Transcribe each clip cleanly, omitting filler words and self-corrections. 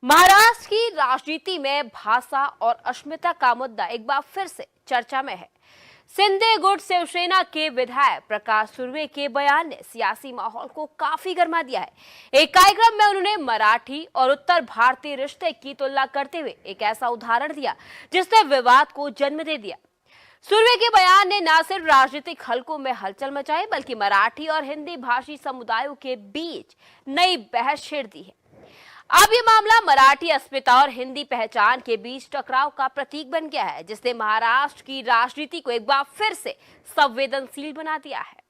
महाराष्ट्र की राजनीति में भाषा और अस्मिता का मुद्दा एक बार फिर से चर्चा में है। शिंदे गुट शिवसेना के विधायक प्रकाश सुर्वे के बयान ने सियासी माहौल को काफी गर्मा दिया है। एक कार्यक्रम में उन्होंने मराठी और उत्तर भारतीय रिश्ते की तुलना करते हुए एक ऐसा उदाहरण दिया जिसने विवाद को जन्म दे दिया। सुर्वे के बयान ने न सिर्फ राजनीतिक हलकों में हलचल मचाई बल्कि मराठी और हिंदी भाषी समुदायों के बीच नई बहस छेड़ दी है। अब ये मामला मराठी अस्मिता और हिंदी पहचान के बीच टकराव का प्रतीक बन गया है, जिसने महाराष्ट्र की राजनीति को एक बार फिर से संवेदनशील बना दिया है।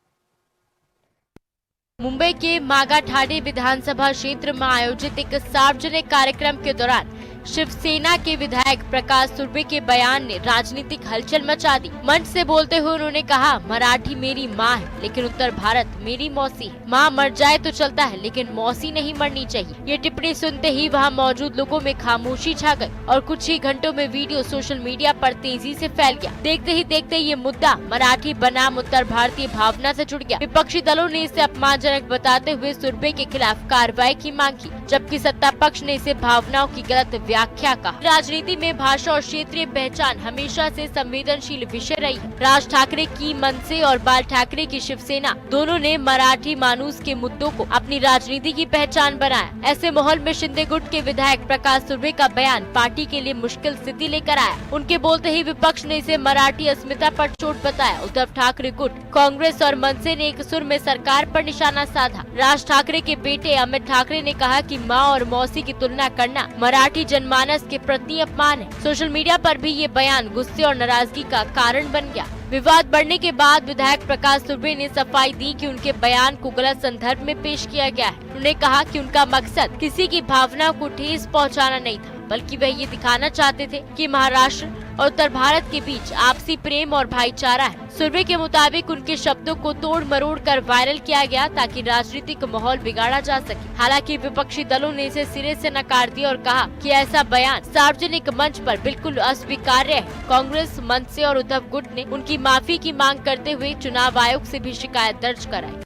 मुंबई के मागाठाणे विधानसभा क्षेत्र में आयोजित एक सार्वजनिक कार्यक्रम के दौरान शिवसेना के विधायक प्रकाश सुर्वे के बयान ने राजनीतिक हलचल मचा दी। मंच से बोलते हुए उन्होंने कहा, मराठी मेरी माँ है लेकिन उत्तर भारत मेरी मौसी है। माँ मर जाए तो चलता है लेकिन मौसी नहीं मरनी चाहिए। ये टिप्पणी सुनते ही वहाँ मौजूद लोगों में खामोशी छा गई और कुछ ही घंटों में वीडियो सोशल मीडिया पर तेजी से फैल गया। देखते ही देखते ये मुद्दा मराठी बनाम उत्तर भारतीय भावना से जुड़ गया। विपक्षी दलों ने इसे अपमानजनक बताते हुए सुर्वे के खिलाफ कार्रवाई की मांग की, जबकि सत्ता पक्ष ने इसे भावनाओं की गलत व्याख्या कहा। राजनीति में भाषा और क्षेत्रीय पहचान हमेशा से संवेदनशील विषय रही है। राज ठाकरे की मनसे और बाल ठाकरे की शिवसेना दोनों ने मराठी मानूस के मुद्दों को अपनी राजनीति की पहचान बनाया। ऐसे माहौल में शिंदे गुट के विधायक प्रकाश सुर्वे का बयान पार्टी के लिए मुश्किल स्थिति लेकर आया। उनके बोलते ही विपक्ष ने इसे मराठी अस्मिता पर चोट बताया। उद्धव ठाकरे गुट, कांग्रेस और मनसे ने एक सुर में सरकार पर निशाना साधा। राज ठाकरे के बेटे अमित ठाकरे ने कहा कि माँ और मौसी की तुलना करना मराठी जनमानस के प्रति अपमान है। सोशल मीडिया पर भी ये बयान गुस्से और नाराजगी का कारण बन गया। विवाद बढ़ने के बाद विधायक प्रकाश सुर्वे ने सफाई दी कि उनके बयान को गलत संदर्भ में पेश किया गया है। उन्होंने कहा कि उनका मकसद किसी की भावना को ठेस पहुंचाना नहीं था, बल्कि वह ये दिखाना चाहते थे कि महाराष्ट्र और उत्तर भारत के बीच आपसी प्रेम और भाईचारा है। सुर्वे के मुताबिक उनके शब्दों को तोड़ मरोड़ कर वायरल किया गया ताकि राजनीतिक माहौल बिगाड़ा जा सके। हालांकि विपक्षी दलों ने इसे सिरे से नकार दिया और कहा कि ऐसा बयान सार्वजनिक मंच पर बिल्कुल अस्वीकार्य है। कांग्रेस, मनसे और उद्धव गुट ने उनकी माफी की मांग करते हुए चुनाव आयोग से भी शिकायत दर्ज कराई।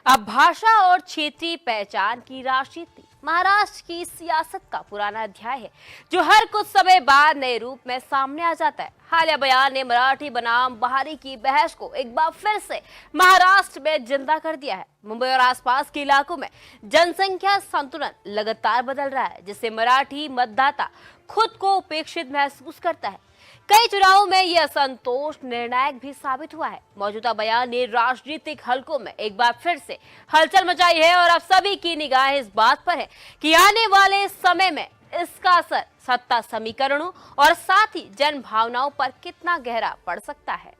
अब भाषा और क्षेत्रीय पहचान की राजनीति महाराष्ट्र की सियासत का पुराना अध्याय है, जो हर कुछ समय बाद नए रूप में सामने आ जाता है। हालिया बयान ने मराठी बनाम बहारी की बहस को एक बार फिर से महाराष्ट्र में जिंदा कर दिया है। मुंबई और आसपास के इलाकों में जनसंख्या संतुलन लगातार बदल रहा है, जिससे मराठी मतदाता खुद को उपेक्षित महसूस करता है। कई चुनावों में यह असंतोष निर्णायक भी साबित हुआ है। मौजूदा बयान ने राजनीतिक हलकों में एक बार फिर से हलचल मचाई है और अब सभी की निगाहें इस बात पर है कि आने वाले समय में इसका असर सत्ता समीकरणों और साथ ही जन भावनाओं पर कितना गहरा पड़ सकता है।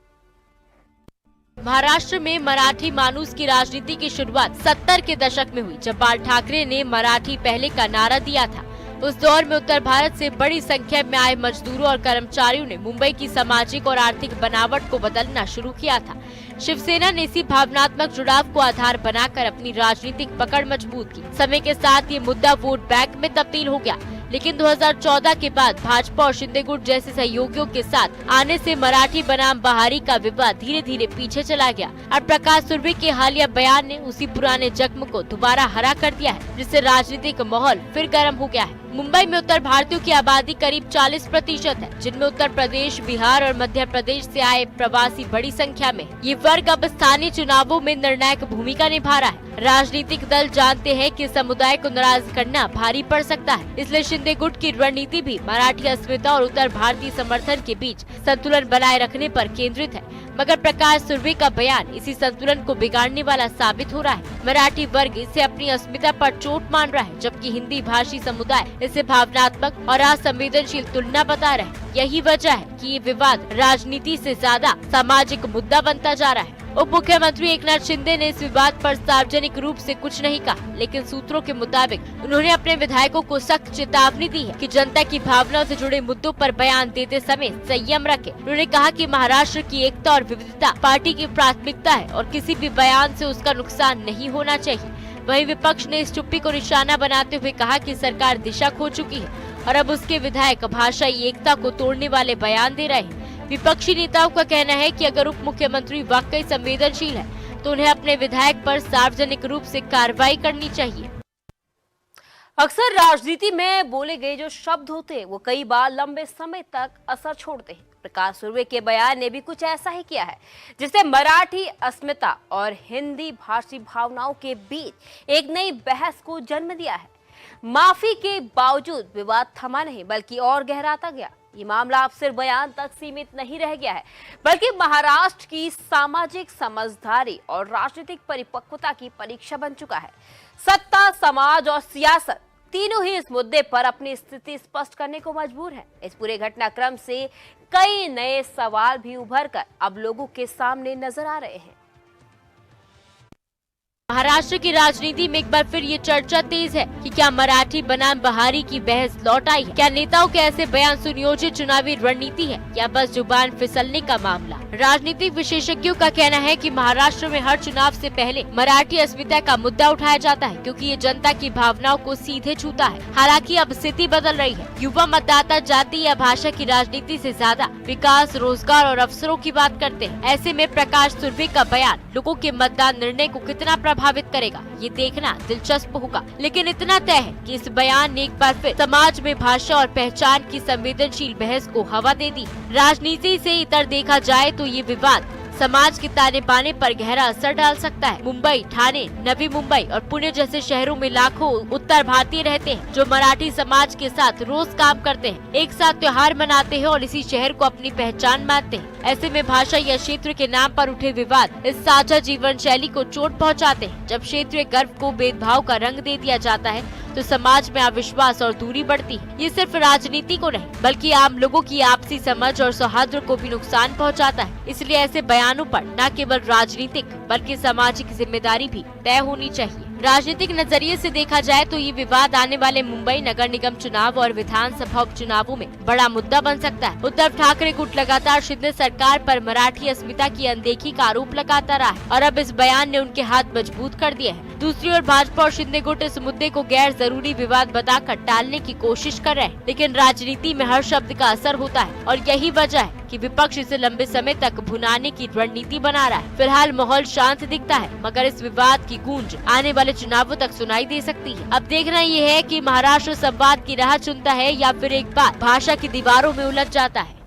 महाराष्ट्र में मराठी मानूस की राजनीति की शुरुआत 70 के दशक में हुई, जब बाल ठाकरे ने मराठी पहले का नारा दिया था। उस दौर में उत्तर भारत से बड़ी संख्या में आए मजदूरों और कर्मचारियों ने मुंबई की सामाजिक और आर्थिक बनावट को बदलना शुरू किया था। शिवसेना ने इसी भावनात्मक जुड़ाव को आधार बनाकर अपनी राजनीतिक पकड़ मजबूत की। समय के साथ ये मुद्दा वोट बैंक में तब्दील हो गया, लेकिन 2014 के बाद भाजपा और शिंदे गुट जैसे सहयोगियों के साथ आने से मराठी बनाम बहारी का विवाद धीरे धीरे पीछे चला गया। और प्रकाश सुर्वे के हालिया बयान ने उसी पुराने जख्म को दोबारा हरा कर दिया है, जिससे राजनीतिक माहौल फिर गर्म हो गया है। मुंबई में उत्तर भारतीयों की आबादी करीब 40% है, जिनमें उत्तर प्रदेश, बिहार और मध्य प्रदेश से आए प्रवासी बड़ी संख्या में। ये वर्ग अब स्थानीय चुनावों में निर्णायक भूमिका निभा रहा है। राजनीतिक दल जानते हैं कि समुदाय को नाराज करना भारी पड़ सकता है, इसलिए शिंदे गुट की रणनीति भी मराठी अस्मिता और उत्तर भारतीय समर्थन के बीच संतुलन बनाए रखने पर केंद्रित है। मगर प्रकाश सुर्वे का बयान इसी संतुलन को बिगाड़ने वाला साबित हो रहा है। मराठी वर्ग इसे अपनी अस्मिता पर चोट मान रहा है, जबकि हिंदी भाषी समुदाय इसे भावनात्मक और असंवेदनशील तुलना बता रहे हैं। यही वजह है कि ये विवाद राजनीति से ज्यादा सामाजिक मुद्दा बनता जा रहा है। उप मुख्यमंत्री एकनाथ शिंदे ने इस विवाद पर सार्वजनिक रूप से कुछ नहीं कहा, लेकिन सूत्रों के मुताबिक उन्होंने अपने विधायकों को सख्त चेतावनी दी है कि जनता की भावनाओं से जुड़े मुद्दों पर बयान देते समय संयम रखें। उन्होंने कहा कि महाराष्ट्र की एकता और विविधता पार्टी की प्राथमिकता है और किसी भी बयान से उसका नुकसान नहीं होना चाहिए। वहीं विपक्ष ने इस चुप्पी को निशाना बनाते हुए कहा कि सरकार दिशा खो चुकी है और अब उसके विधायक भाषाई एकता को तोड़ने वाले बयान दे रहे हैं। विपक्षी नेताओं का कहना है कि अगर उप मुख्यमंत्री वाकई संवेदनशील है तो उन्हें अपने विधायक पर सार्वजनिक रूप से कार्रवाई करनी चाहिए। अक्सर राजनीति में बोले गए जो शब्द होते हैं वो कई बार लंबे समय तक असर छोड़ते हैं। प्रकाश सुर्वे के बयान ने भी कुछ ऐसा ही किया है, जिससे मराठी अस्मिता और हिंदी भाषी भावनाओं के बीच एक नई बहस को जन्म दिया है। माफी के बावजूद विवाद थमा नहीं बल्कि और गहराता गया। ये मामला अब सिर्फ बयान तक सीमित नहीं रह गया है, बल्कि महाराष्ट्र की सामाजिक समझदारी और राजनीतिक परिपक्वता की परीक्षा बन चुका है। सत्ता, समाज और सियासत तीनों ही इस मुद्दे पर अपनी स्थिति स्पष्ट करने को मजबूर है। इस पूरे घटनाक्रम से कई नए सवाल भी उभर कर अब लोगों के सामने नजर आ रहे हैं। महाराष्ट्र की राजनीति में एक बार फिर ये चर्चा तेज है कि क्या मराठी बनाम बहारी की बहस लौट आई है। क्या नेताओं के ऐसे बयान सुनियोजित चुनावी रणनीति है या बस जुबान फिसलने का मामला। राजनीतिक विशेषज्ञों का कहना है कि महाराष्ट्र में हर चुनाव से पहले मराठी अस्मिता का मुद्दा उठाया जाता है, क्योंकि ये जनता की भावनाओं को सीधे छूता है। हालांकि अब स्थिति बदल रही है। युवा मतदाता जाति या भाषा की राजनीति से ज्यादा विकास, रोजगार और अवसरों की बात करते हैं। ऐसे में प्रकाश सुर्वे का बयान लोगों के मतदान निर्णय को कितना प्रभावित करेगा, ये देखना दिलचस्प होगा। लेकिन इतना तय है कि इस बयान ने एक बार फिर समाज में भाषा और पहचान की संवेदनशील बहस को हवा दे दी। राजनीति से इतर देखा जाए तो ये विवाद समाज के ताने बाने पर गहरा असर डाल सकता है। मुंबई, ठाणे, नवी मुंबई और पुणे जैसे शहरों में लाखों उत्तर भारतीय रहते हैं जो मराठी समाज के साथ रोज काम करते हैं, एक साथ त्योहार मनाते हैं और इसी शहर को अपनी पहचान मानते हैं। ऐसे में भाषा या क्षेत्र के नाम पर उठे विवाद इस साझा जीवन शैली को चोट पहुंचाते हैं। जब क्षेत्रीय गर्व को भेदभाव का रंग दे दिया जाता है तो समाज में अविश्वास और दूरी बढ़ती है। ये सिर्फ राजनीति को नहीं बल्कि आम लोगों की आपसी समझ और सौहार्द को भी नुकसान पहुंचाता है। इसलिए ऐसे बयानों पर न केवल राजनीतिक बल्कि सामाजिक जिम्मेदारी भी तय होनी चाहिए। राजनीतिक नजरिए से देखा जाए तो ये विवाद आने वाले मुंबई नगर निगम चुनाव और विधानसभा उपचुनावों में बड़ा मुद्दा बन सकता है। उद्धव ठाकरे गुट लगातार शिंदे सरकार पर मराठी अस्मिता की अनदेखी का आरोप लगाता रहा है और अब इस बयान ने उनके हाथ मजबूत कर दिए हैं। दूसरी ओर भाजपा और शिंदे गुट इस मुद्दे को गैर जरूरी विवाद बताकर टालने की कोशिश कर रहे हैं, लेकिन राजनीति में हर शब्द का असर होता है और यही वजह है कि विपक्ष इसे लंबे समय तक भुनाने की रणनीति बना रहा है। फिलहाल माहौल शांत दिखता है, मगर इस विवाद की गूंज आने वाले चुनावों तक सुनाई दे सकती है। अब देखना ये है कि महाराष्ट्र संवाद की राह चुनता है या फिर एक बार भाषा की दीवारों में उलझ जाता है।